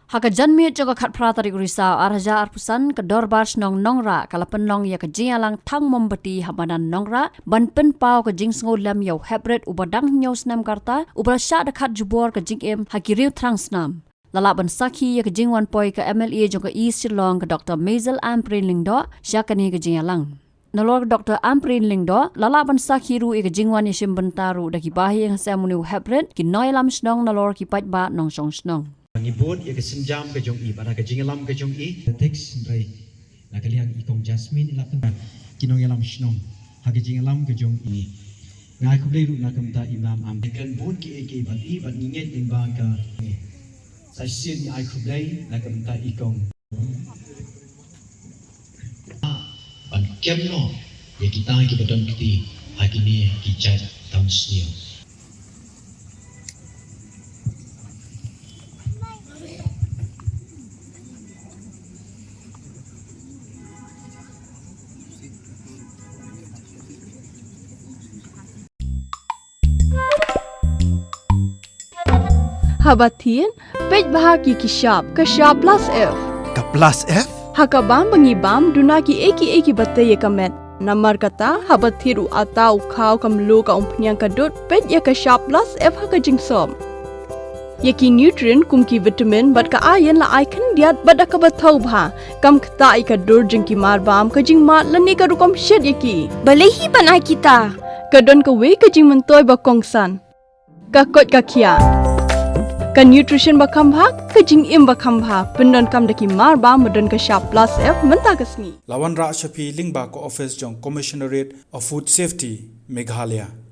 Haka janmi juga kat pratari risau arja arpusan ke dorbars nong nongra kalapan nong ya ke Jingïalang Thang Mombati hamanan nongra ban penpau ke Sngewlem yau Heprit ubadang nyau snam karta ubra Shah dekat jubor ke Jingïalang hakiriu transnam. Lala ban sakhi ya ke Jingwan poi ke MLA juga East Shillong ke Dr. Ampareen lingdo syakani ke Jingïalang. Nalor Dr. Ampareen lingdo lala ban sakhi ru ke Jingwan yashim bentaru daki bahi yang samunu Heprit ki noilam snong nalor ki patba nong song snong. Ngibot ya kesenjam ke jong i pada ke Jingïalang ke jong i teks rai la kaliang ikong jasmine la pen kinong yalam shnong ha ke Jingïalang ke jong i ngai kublei ru na kamta imam am kan bot ki ek bat i bat nginget in ba ka sai sin ai kublei la kamta ikong ban kem no ya kita ki badan kiti ha kini ki chat tam snio. Habatin, pej bahagi ki Shah plus F. Ka plus F? Hakabam bangibam dunaki eki batay kamet. Namar kata habathiru atau kau kamlu ka umpnyang kadut pej ya ka Shah plus F haka jingsom. Yaki nutrient kumki vitamin bat ka iron la icon diat bat ka bathau bha kam kta I ka dur jingki marbam ka jing mat lani ka rukom shed yaki. Balehi banai kita. Kadon ka we ka jing mentoy ba kongsan. Ka kot ka kia. Ka nutrition bakam bha ka jingim bakam bha pendon kam daki marba modon ka Shah plus F menta kasni. Lawan Ra Shafi Lingba ko office jong Commissionerate of Food Safety Meghalaya.